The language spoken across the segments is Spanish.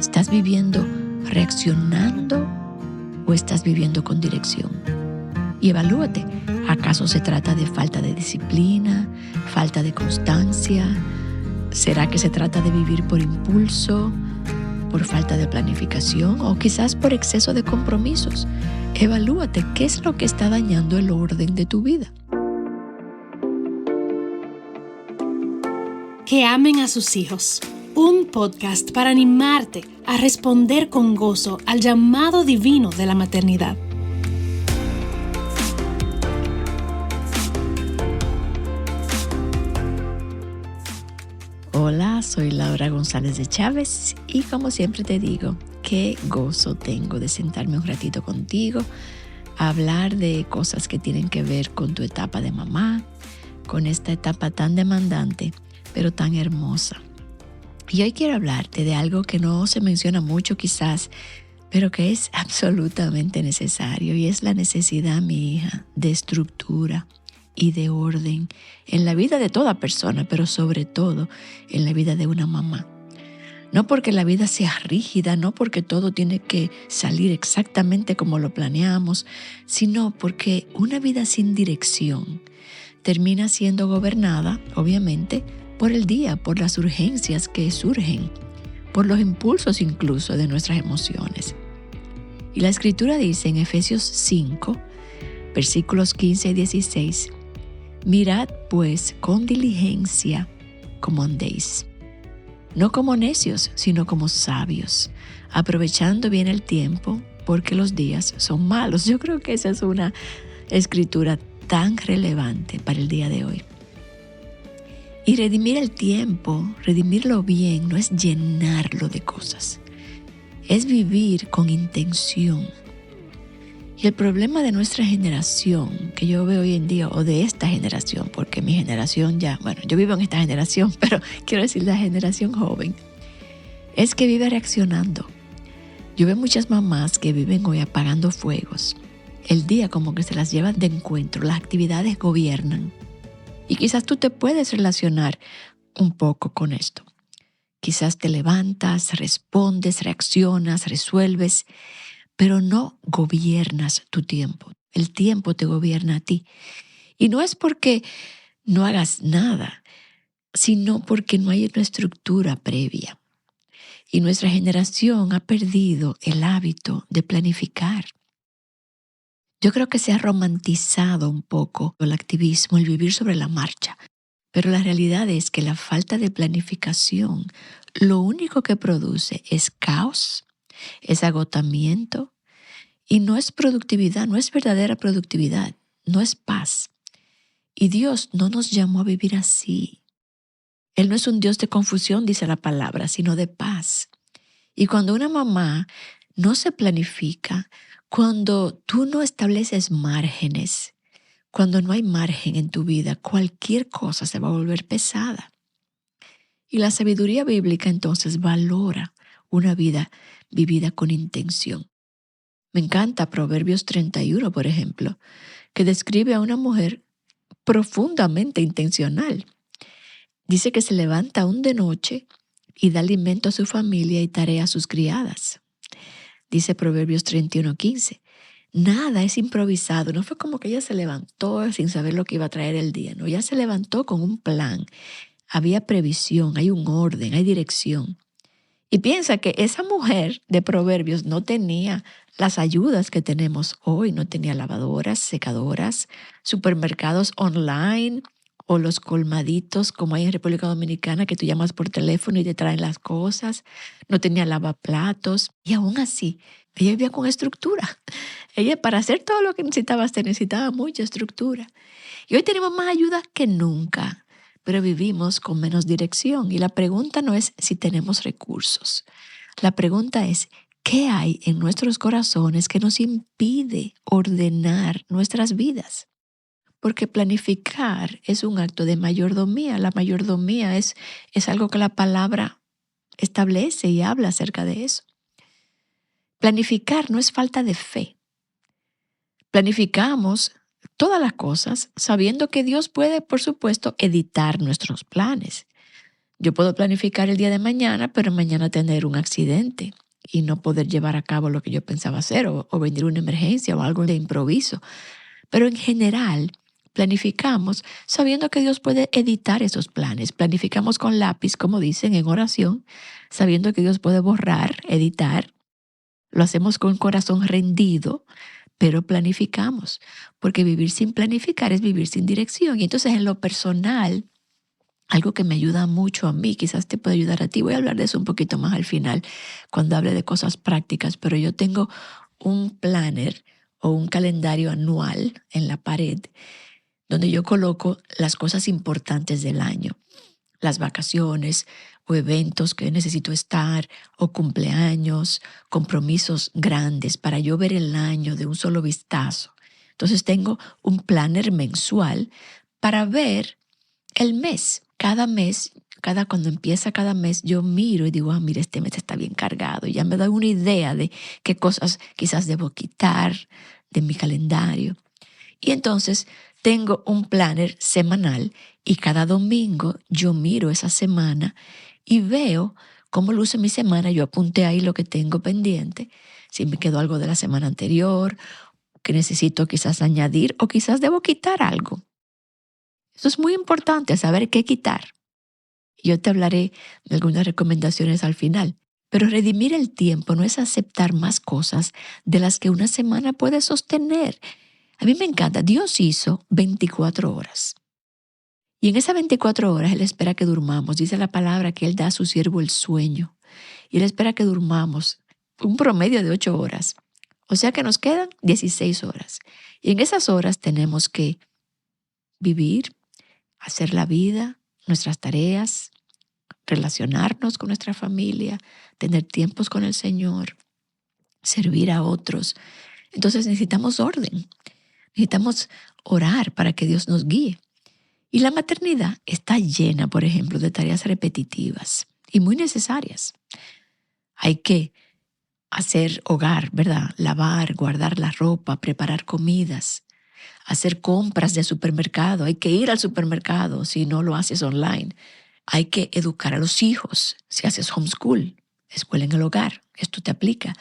¿Estás viviendo reaccionando o estás viviendo con dirección? Y evalúate, ¿acaso se trata de falta de disciplina, falta de constancia? ¿Será que se trata de vivir por impulso, por falta de planificación o quizás por exceso de compromisos? Evalúate qué es lo que está dañando el orden de tu vida. Que amen a sus hijos. Un podcast para animarte a responder con gozo al llamado divino de la maternidad. Hola, soy Laura González de Chávez y como siempre te digo, qué gozo tengo de sentarme un ratito contigo a hablar de cosas que tienen que ver con tu etapa de mamá, con esta etapa tan demandante, pero tan hermosa. Y hoy quiero hablarte de algo que no se menciona mucho quizás, pero que es absolutamente necesario y es la necesidad, mi hija, de estructura y de orden en la vida de toda persona, pero sobre todo en la vida de una mamá. No porque la vida sea rígida, no porque todo tiene que salir exactamente como lo planeamos, sino porque una vida sin dirección termina siendo gobernada, obviamente, por el día, por las urgencias que surgen, por los impulsos incluso de nuestras emociones. Y la Escritura dice en Efesios 5, versículos 15 y 16, mirad pues con diligencia cómo andéis, no como necios, sino como sabios, aprovechando bien el tiempo, porque los días son malos. Yo creo que esa es una escritura tan relevante para el día de hoy. Y redimir el tiempo, redimirlo bien, no es llenarlo de cosas. Es vivir con intención. Y el problema de nuestra generación, que yo veo hoy en día, o de esta generación, porque mi generación ya, yo vivo en esta generación, pero quiero decir la generación joven, es que vive reaccionando. Yo veo muchas mamás que viven hoy apagando fuegos. El día como que se las llevan de encuentro, las actividades gobiernan. Y quizás tú te puedes relacionar un poco con esto. Quizás te levantas, respondes, reaccionas, resuelves, pero no gobiernas tu tiempo. El tiempo te gobierna a ti. Y no es porque no hagas nada, sino porque no hay una estructura previa. Y nuestra generación ha perdido el hábito de planificar. Yo creo que se ha romantizado un poco el activismo, el vivir sobre la marcha. Pero la realidad es que la falta de planificación lo único que produce es caos, es agotamiento y no es productividad, no es verdadera productividad, no es paz. Y Dios no nos llamó a vivir así. Él no es un Dios de confusión, dice la palabra, sino de paz. Y cuando una mamá no se planifica, cuando tú no estableces márgenes, cuando no hay margen en tu vida, cualquier cosa se va a volver pesada. Y la sabiduría bíblica entonces valora una vida vivida con intención. Me encanta Proverbios 31, por ejemplo, que describe a una mujer profundamente intencional. Dice que se levanta aún de noche y da alimento a su familia y tarea a sus criadas. Dice Proverbios 31:15. Nada es improvisado, no fue como que ella se levantó sin saber lo que iba a traer el día, no, ella se levantó con un plan, había previsión, hay un orden, hay dirección. Y piensa que esa mujer de Proverbios no tenía las ayudas que tenemos hoy, no tenía lavadoras, secadoras, supermercados online o los colmaditos como hay en República Dominicana que tú llamas por teléfono y te traen las cosas, no tenía lavaplatos y aún así ella vivía con estructura. Ella para hacer todo lo que necesitaba, se necesitaba mucha estructura. Y hoy tenemos más ayuda que nunca, pero vivimos con menos dirección. Y la pregunta no es si tenemos recursos. La pregunta es, ¿qué hay en nuestros corazones que nos impide ordenar nuestras vidas? Porque planificar es un acto de mayordomía. La mayordomía es algo que la palabra establece y habla acerca de eso. Planificar no es falta de fe. Planificamos todas las cosas sabiendo que Dios puede, por supuesto, editar nuestros planes. Yo puedo planificar el día de mañana, pero mañana tener un accidente y no poder llevar a cabo lo que yo pensaba hacer o venir una emergencia o algo de improviso. Pero en general, planificamos sabiendo que Dios puede editar esos planes. Planificamos con lápiz, como dicen en oración, sabiendo que Dios puede borrar, editar. Lo hacemos con corazón rendido, pero planificamos, porque vivir sin planificar es vivir sin dirección. Y entonces en lo personal, algo que me ayuda mucho a mí, quizás te puede ayudar a ti, voy a hablar de eso un poquito más al final, cuando hable de cosas prácticas, pero yo tengo un planner o un calendario anual en la pared donde yo coloco las cosas importantes del año, las vacaciones o eventos que necesito estar o cumpleaños, compromisos grandes para yo ver el año de un solo vistazo. Entonces tengo un planner mensual para ver el mes. Cada mes, cuando empieza cada mes, yo miro y digo, mira, este mes está bien cargado. Ya me doy una idea de qué cosas quizás debo quitar de mi calendario. Y entonces tengo un planner semanal y cada domingo yo miro esa semana y veo cómo luce mi semana. Yo apunté ahí lo que tengo pendiente, si me quedó algo de la semana anterior, que necesito quizás añadir o quizás debo quitar algo. Eso es muy importante, saber qué quitar. Yo te hablaré de algunas recomendaciones al final. Pero redimir el tiempo no es aceptar más cosas de las que una semana puede sostener. A mí me encanta. Dios hizo 24 horas. Y en esas 24 horas Él espera que durmamos. Dice la palabra que Él da a su siervo el sueño. Y Él espera que durmamos un promedio de 8 horas. O sea que nos quedan 16 horas. Y en esas horas tenemos que vivir, hacer la vida, nuestras tareas, relacionarnos con nuestra familia, tener tiempos con el Señor, servir a otros. Entonces necesitamos orden, necesitamos orar para que Dios nos guíe. Y la maternidad está llena, por ejemplo, de tareas repetitivas y muy necesarias. Hay que hacer hogar, ¿verdad? Lavar, guardar la ropa, preparar comidas, hacer compras de supermercado. Hay que ir al supermercado si no lo haces online. Hay que educar a los hijos si haces homeschool, escuela en el hogar. Esto te aplica.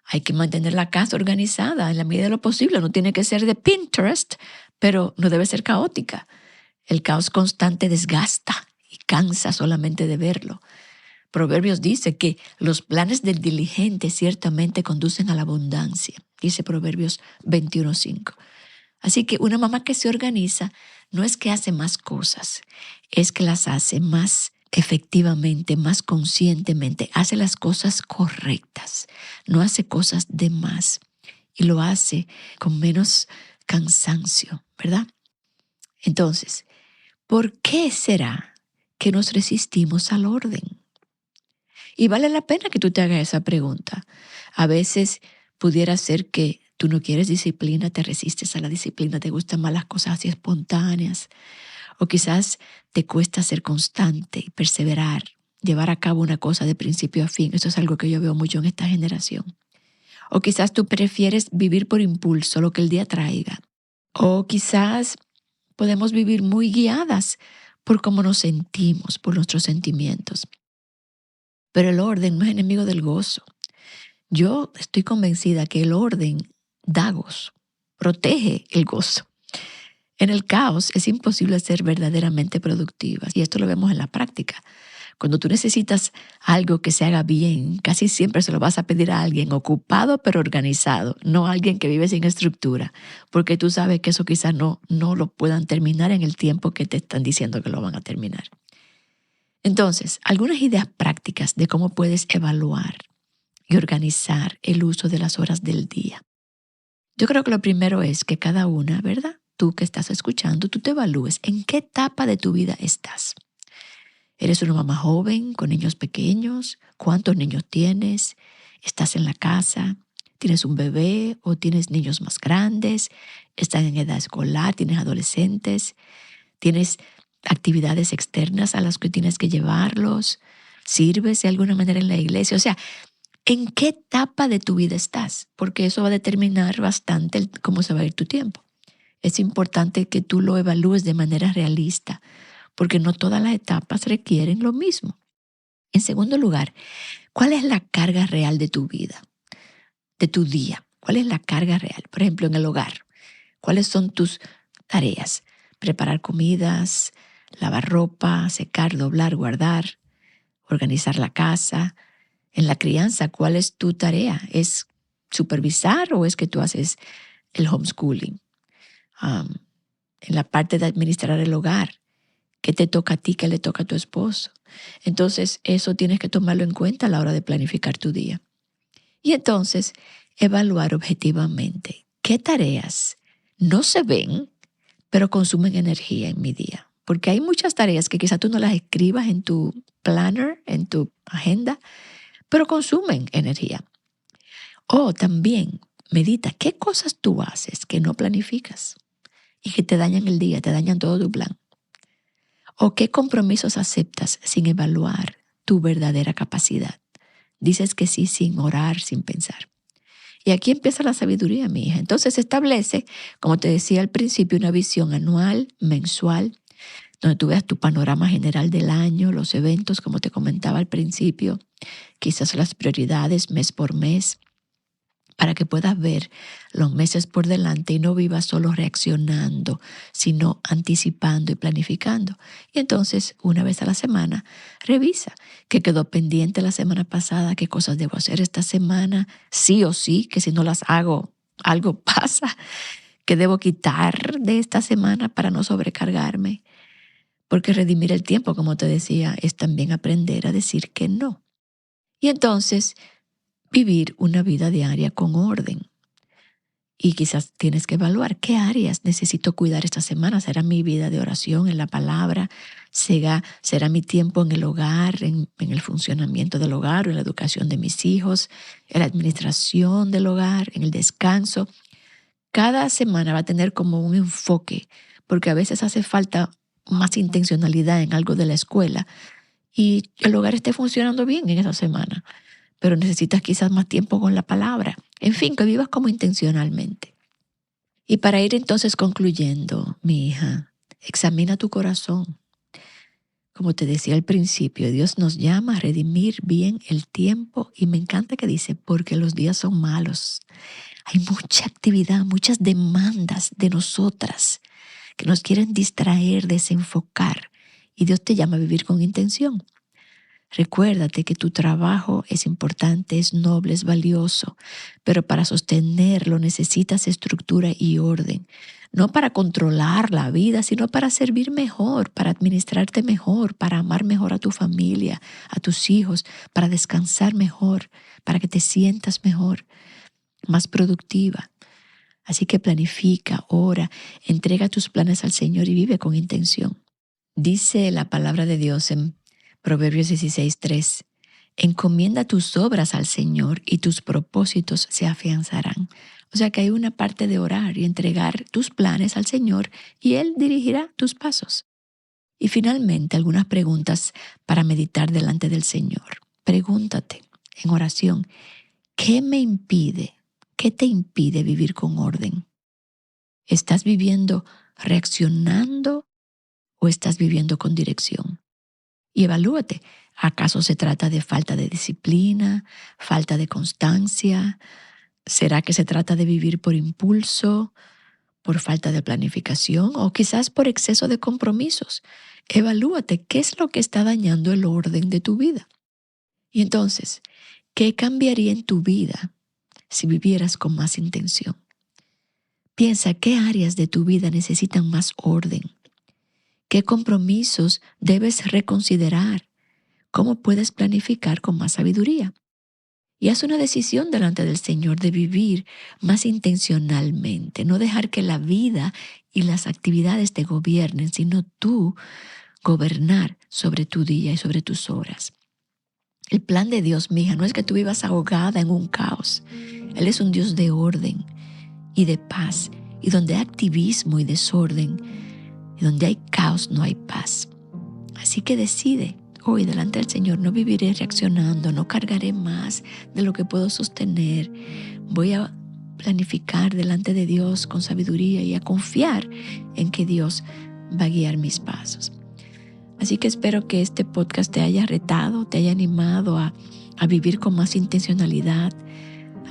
Hay que mantener la casa organizada en la medida de lo posible. No tiene que ser de Pinterest, pero no debe ser caótica. El caos constante desgasta y cansa solamente de verlo. Proverbios dice que los planes del diligente ciertamente conducen a la abundancia. Dice Proverbios 21:5. Así que una mamá que se organiza no es que hace más cosas, es que las hace más efectivamente, más conscientemente, hace las cosas correctas, no hace cosas de más y lo hace con menos cansancio, ¿verdad? Entonces, ¿por qué será que nos resistimos al orden? Y vale la pena que tú te hagas esa pregunta. A veces pudiera ser que tú no quieres disciplina, te resistes a la disciplina, te gustan más las cosas así espontáneas. O quizás te cuesta ser constante y perseverar, llevar a cabo una cosa de principio a fin. Eso es algo que yo veo mucho en esta generación. O quizás tú prefieres vivir por impulso, lo que el día traiga. O quizás podemos vivir muy guiadas por cómo nos sentimos, por nuestros sentimientos. Pero el orden no es enemigo del gozo. Yo estoy convencida que el orden da gozo, protege el gozo. En el caos es imposible ser verdaderamente productivas y esto lo vemos en la práctica. Cuando tú necesitas algo que se haga bien, casi siempre se lo vas a pedir a alguien ocupado pero organizado, no a alguien que vive sin estructura, porque tú sabes que eso quizás no lo puedan terminar en el tiempo que te están diciendo que lo van a terminar. Entonces, algunas ideas prácticas de cómo puedes evaluar y organizar el uso de las horas del día. Yo creo que lo primero es que cada una, ¿verdad? Tú que estás escuchando, tú te evalúes en qué etapa de tu vida estás. ¿Eres una mamá joven con niños pequeños? ¿Cuántos niños tienes? ¿Estás en la casa? ¿Tienes un bebé o tienes niños más grandes? ¿Están en edad escolar? ¿Tienes adolescentes? ¿Tienes actividades externas a las que tienes que llevarlos? ¿Sirves de alguna manera en la iglesia? O sea, ¿en qué etapa de tu vida estás? Porque eso va a determinar bastante cómo se va a ir tu tiempo. Es importante que tú lo evalúes de manera realista, porque no todas las etapas requieren lo mismo. En segundo lugar, ¿cuál es la carga real de tu vida, de tu día? ¿Cuál es la carga real? Por ejemplo, en el hogar, ¿cuáles son tus tareas? Preparar comidas, lavar ropa, secar, doblar, guardar, organizar la casa. En la crianza, ¿cuál es tu tarea? ¿Es supervisar o es que tú haces el homeschooling? En la parte de administrar el hogar, ¿qué te toca a ti? ¿Qué le toca a tu esposo? Entonces, eso tienes que tomarlo en cuenta a la hora de planificar tu día. Y entonces, evaluar objetivamente qué tareas no se ven, pero consumen energía en mi día. Porque hay muchas tareas que quizás tú no las escribas en tu planner, en tu agenda, pero consumen energía. O también medita qué cosas tú haces que no planificas y que te dañan el día, te dañan todo tu plan. O qué compromisos aceptas sin evaluar tu verdadera capacidad. Dices que sí sin orar, sin pensar. Y aquí empieza la sabiduría, mi hija. Entonces establece, como te decía al principio, una visión anual, mensual, donde tú veas tu panorama general del año, los eventos, como te comentaba al principio, quizás las prioridades mes por mes, para que puedas ver los meses por delante y no vivas solo reaccionando, sino anticipando y planificando. Y entonces, una vez a la semana, revisa qué quedó pendiente la semana pasada, qué cosas debo hacer esta semana, sí o sí, que si no las hago, algo pasa, que debo quitar de esta semana para no sobrecargarme. Porque redimir el tiempo, como te decía, es también aprender a decir que no. Y entonces, vivir una vida diaria con orden. Y quizás tienes que evaluar qué áreas necesito cuidar esta semana. ¿Será mi vida de oración en la palabra? ¿Será mi tiempo en el hogar, en el funcionamiento del hogar o en la educación de mis hijos, en la administración del hogar, en el descanso? Cada semana va a tener como un enfoque, porque a veces hace falta más intencionalidad en algo de la escuela y el hogar esté funcionando bien en esa semana, pero necesitas quizás más tiempo con la palabra. En fin, que vivas como intencionalmente. Y para ir entonces concluyendo, mi hija, examina tu corazón. Como te decía al principio, Dios nos llama a redimir bien el tiempo y me encanta que dice, porque los días son malos. Hay mucha actividad, muchas demandas de nosotras que nos quieren distraer, desenfocar y Dios te llama a vivir con intención. Recuérdate que tu trabajo es importante, es noble, es valioso, pero para sostenerlo necesitas estructura y orden. No para controlar la vida, sino para servir mejor, para administrarte mejor, para amar mejor a tu familia, a tus hijos, para descansar mejor, para que te sientas mejor, más productiva. Así que planifica, ora, entrega tus planes al Señor y vive con intención. Dice la palabra de Dios en Proverbios 16:3, encomienda tus obras al Señor y tus propósitos se afianzarán. O sea que hay una parte de orar y entregar tus planes al Señor y Él dirigirá tus pasos. Y finalmente, algunas preguntas para meditar delante del Señor. Pregúntate en oración, ¿qué me impide? ¿Qué te impide vivir con orden? ¿Estás viviendo reaccionando o estás viviendo con dirección? Y evalúate, ¿acaso se trata de falta de disciplina, falta de constancia? ¿Será que se trata de vivir por impulso, por falta de planificación o quizás por exceso de compromisos? Evalúate qué es lo que está dañando el orden de tu vida. Y entonces, ¿qué cambiaría en tu vida si vivieras con más intención? Piensa qué áreas de tu vida necesitan más orden. ¿Qué compromisos debes reconsiderar? ¿Cómo puedes planificar con más sabiduría? Y haz una decisión delante del Señor de vivir más intencionalmente, no dejar que la vida y las actividades te gobiernen, sino tú gobernar sobre tu día y sobre tus horas. El plan de Dios, mija, no es que tú vivas ahogada en un caos. Él es un Dios de orden y de paz, y donde hay activismo y desorden, y donde hay caos no hay paz. Así que decide hoy delante del Señor, no viviré reaccionando, no cargaré más de lo que puedo sostener. Voy a planificar delante de Dios con sabiduría y a confiar en que Dios va a guiar mis pasos. Así que espero que este podcast te haya retado, te haya animado a vivir con más intencionalidad,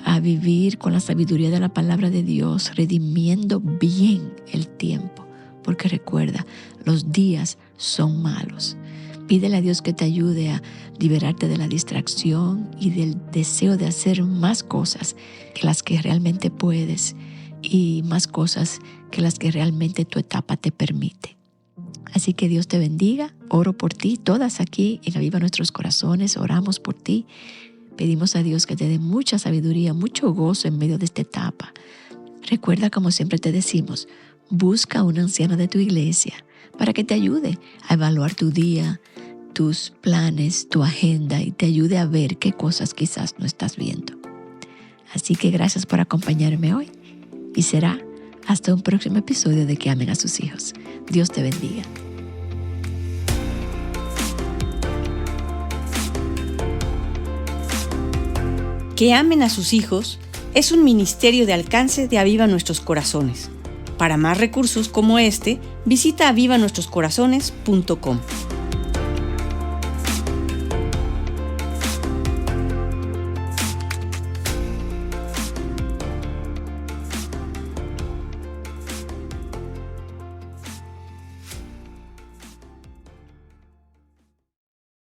a vivir con la sabiduría de la palabra de Dios, redimiendo bien el tiempo. Porque recuerda, los días son malos. Pídele a Dios que te ayude a liberarte de la distracción y del deseo de hacer más cosas que las que realmente puedes y más cosas que las que realmente tu etapa te permite. Así que Dios te bendiga. Oro por ti. Todas aquí en Aviva Nuestros Corazones oramos por ti. Pedimos a Dios que te dé mucha sabiduría, mucho gozo en medio de esta etapa. Recuerda, como siempre te decimos, busca a una anciana de tu iglesia para que te ayude a evaluar tu día, tus planes, tu agenda y te ayude a ver qué cosas quizás no estás viendo. Así que gracias por acompañarme hoy y será hasta un próximo episodio de Que Amen a Sus Hijos. Dios te bendiga. Que Amen a Sus Hijos es un ministerio de alcance de Aviva Nuestros Corazones. Para más recursos como este, visita avivanuestroscorazones.com.